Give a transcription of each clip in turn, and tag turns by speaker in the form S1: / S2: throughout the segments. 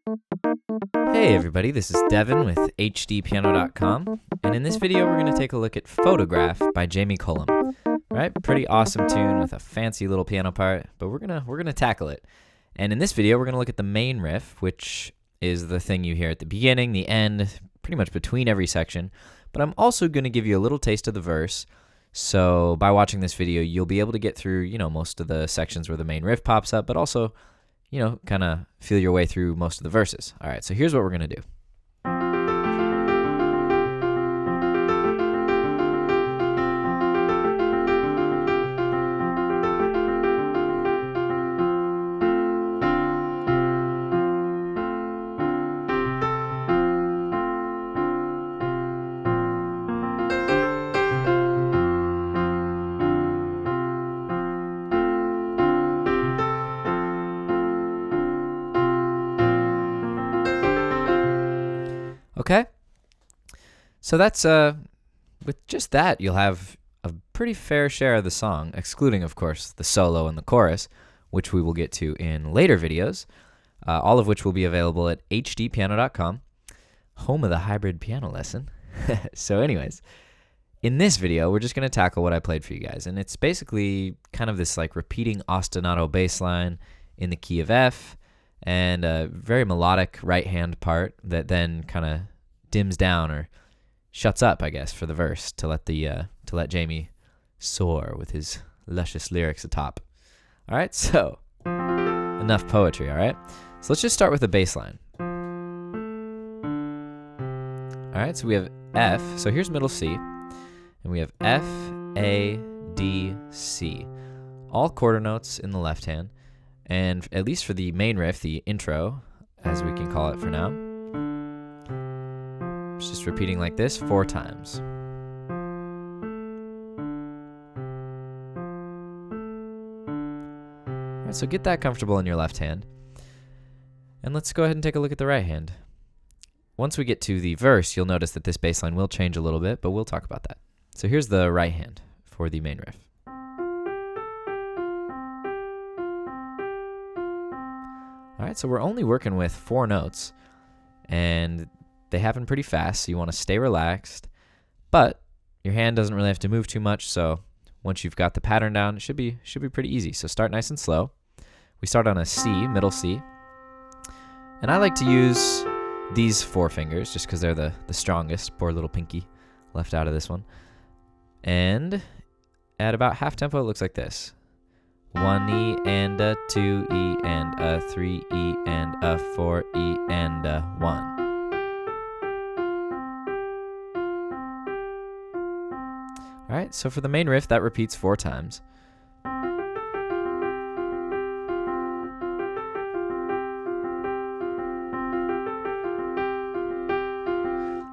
S1: Hey everybody, this is Devin with HDpiano.com, and in this video we're going to take a look at Photograph by Jamie Cullum. Right? Pretty awesome tune with a fancy little piano part, but we're gonna tackle it. And in this video we're going to look at the main riff, which is the thing you hear at the beginning, the end, pretty much between every section. But I'm also going to give you a little taste of the verse. So by watching this video, you'll be able to get through, most of the sections where the main riff pops up, but also, kind of feel your way through most of the verses. All right, so here's what we're going to do. Okay, so that's, with just that, you'll have a pretty fair share of the song, excluding, of course, the solo and the chorus, which we will get to in later videos, all of which will be available at HDpiano.com, home of the hybrid piano lesson. So anyways, in this video, we're just going to tackle what I played for you guys, and it's basically kind of this like repeating ostinato bass line in the key of F, and a very melodic right hand part that then kind of dims down or shuts up, I guess, for the verse to let Jamie soar with his luscious lyrics atop. All right, so enough poetry. All right, so let's just start with the bass line. All right, so we have F. So here's middle C, and we have F, A, D, C, all quarter notes in the left hand. And at least for the main riff, the intro, as we can call it for now, it's just repeating like this 4 times. All right, so get that comfortable in your left hand. And let's go ahead and take a look at the right hand. Once we get to the verse, you'll notice that this bass line will change a little bit, but we'll talk about that. So here's the right hand for the main riff. All right, so we're only working with 4 notes, and they happen pretty fast, so you want to stay relaxed, but your hand doesn't really have to move too much, so once you've got the pattern down, it should be pretty easy. So start nice and slow. We start on a C, middle C, and I like to use these 4 fingers just because they're the strongest. Poor little pinky left out of this one. And at about half tempo, it looks like this. 1 E and a 2 E and a 3 E and a 4 E and a 1. All right, so for the main riff, that repeats 4 times.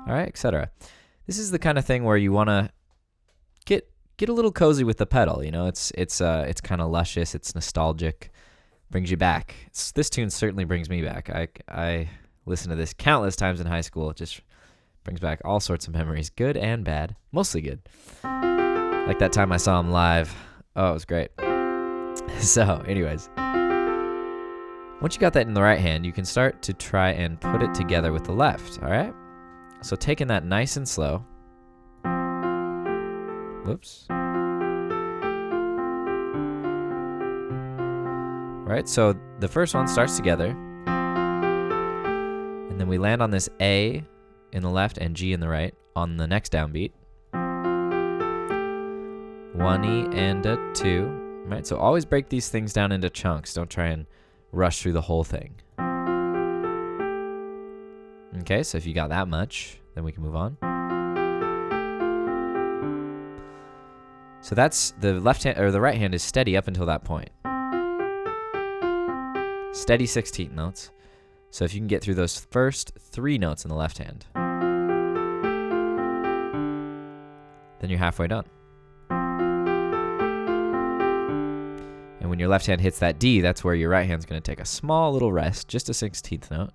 S1: All right, etc. This is the kind of thing where you want to get a little cozy with the pedal. It's kind of luscious, it's nostalgic, brings you back. This tune certainly brings me back. I listened to this countless times in high school. It just brings back all sorts of memories, good and bad, mostly good. Like that time I saw him live. Oh, it was great. So, anyways, once you got that in the right hand, you can start to try and put it together with the left. All right. So taking that nice and slow. Whoops. All right, so the first one starts together, and then we land on this A in the left and G in the right on the next downbeat. 1 E and a 2. All right, so always break these things down into chunks. Don't try and rush through the whole thing. Okay, so if you got that much, then we can move on. So that's the left hand, or the right hand is steady up until that point. Steady 16th notes. So if you can get through those first 3 notes in the left hand, then you're halfway done. And when your left hand hits that D, that's where your right hand's going to take a small little rest, just a 16th note.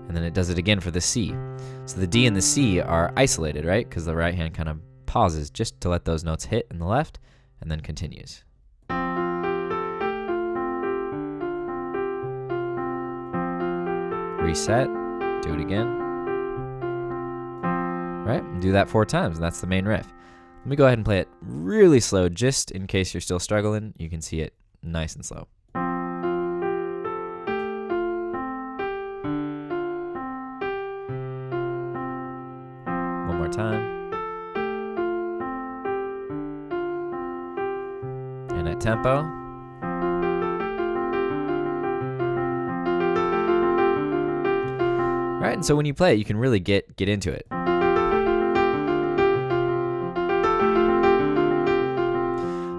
S1: And then it does it again for the C. So the D and the C are isolated, right? Because the right hand kind of pauses just to let those notes hit in the left, and then continues. reset, do it again. Right? And do that 4 times, and that's the main riff. Let me go ahead and play it really slow, just in case you're still struggling. You can see it nice and slow. One more time. And at tempo. Right, and so when you play it, you can really get into it.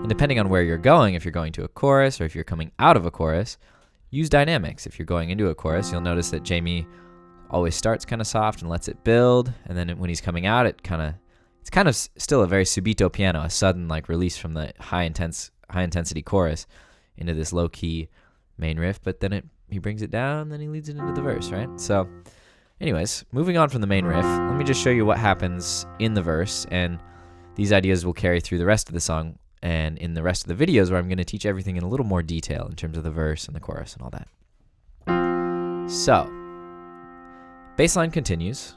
S1: And depending on where you're going, if you're going to a chorus or if you're coming out of a chorus, use dynamics. If you're going into a chorus, you'll notice that Jamie always starts kind of soft and lets it build, and then when he's coming out, it's kind of still a very subito piano, a sudden like release from the high intensity chorus into this low key main riff, but then he brings it down, then he leads it into the verse, right? So anyways, moving on from the main riff, let me just show you what happens in the verse, and these ideas will carry through the rest of the song and in the rest of the videos, where I'm going to teach everything in a little more detail in terms of the verse and the chorus and all that. So, bass line continues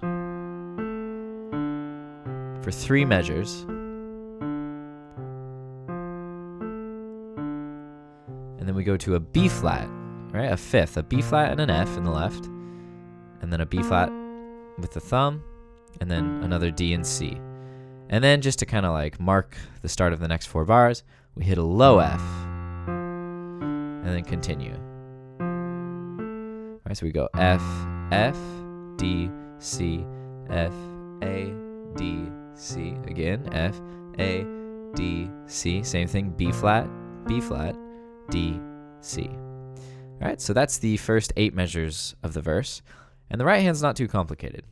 S1: for 3 measures, and then we go to a B flat, right? A fifth, a B flat and an F in the left, and then a B flat with the thumb, and then another D and C. And then just to kind of like mark the start of the next 4 bars, we hit a low F, and then continue. All right, so we go F, F, D, C, F, A, D, C. Again, F, A, D, C. Same thing, B flat, D, C. All right, so that's the first 8 measures of the verse. And the right hand's not too complicated.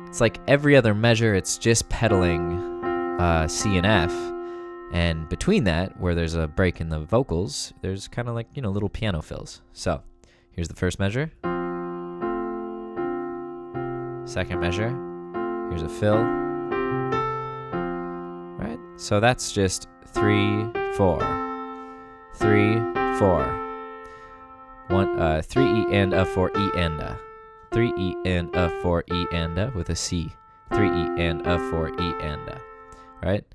S1: It's like every other measure, it's just pedaling C and F. And between that, where there's a break in the vocals, there's kind of like, little piano fills. So here's the first measure. Second measure. Here's a fill. Right? So that's just 3, 4. 3, 4. 1, 3 E and a 4 E and a. 3 E and a 4 E and a with a C. 3 E and a 4 E and a. Right?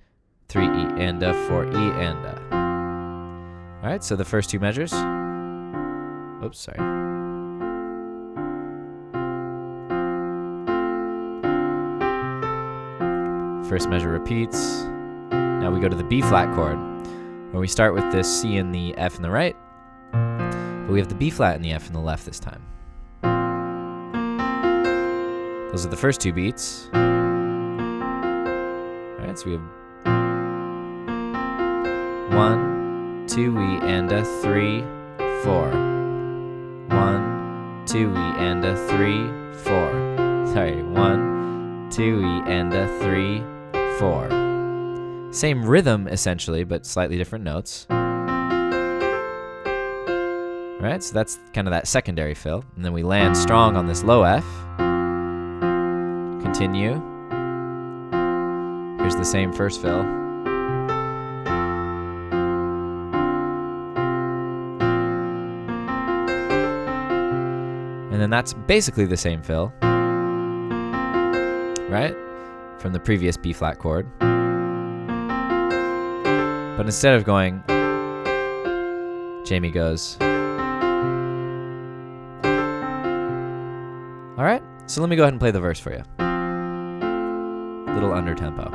S1: 3 E and a 4 E and a. All right, so the first 2 measures. Oops, sorry. First measure repeats. Now we go to the B flat chord, where we start with this C and the F in the right, but we have the B flat and the F in the left this time. Those are the first 2 beats. All right, so we have 1, 2 E and a 3, 4. 1, 2 E and a 3, 4. Sorry, 1, 2 E and a 3, 4. Same rhythm essentially, but slightly different notes. Right, so that's kind of that secondary fill, and then we land strong on this low F. Continue. Here's the same first fill. And then that's basically the same fill, right? From the previous B flat chord. But instead of going, Jamie goes. All right, so let me go ahead and play the verse for you. Little under tempo.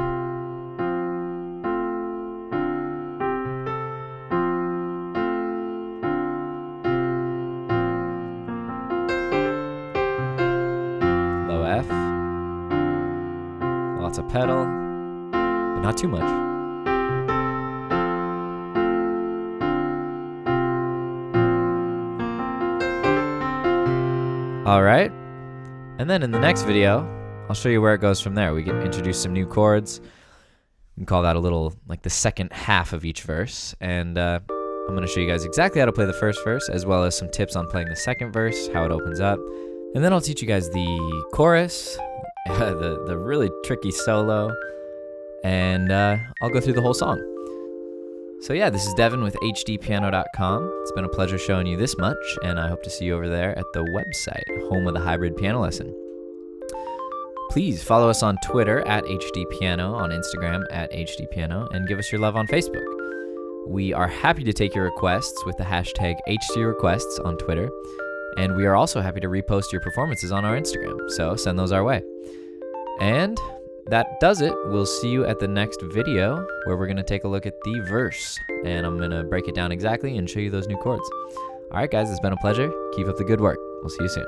S1: Low F. Lots of pedal, but not too much. All right, and then in the next video, I'll show you where it goes from there. We get introduce some new chords. We can call that a little, like the second half of each verse. And I'm going to show you guys exactly how to play the first verse, as well as some tips on playing the second verse, how it opens up. And then I'll teach you guys the chorus, the really tricky solo, and I'll go through the whole song. So yeah, this is Devin with HDpiano.com. It's been a pleasure showing you this much, and I hope to see you over there at the website, home of the hybrid piano lesson. Please follow us on Twitter at HDpiano, on Instagram at HDpiano, and give us your love on Facebook. We are happy to take your requests with the hashtag HDrequests on Twitter, and we are also happy to repost your performances on our Instagram, so send those our way. And that does it. We'll see you at the next video where we're going to take a look at the verse, and I'm going to break it down exactly and show you those new chords. All right, guys, it's been a pleasure. Keep up the good work. We'll see you soon.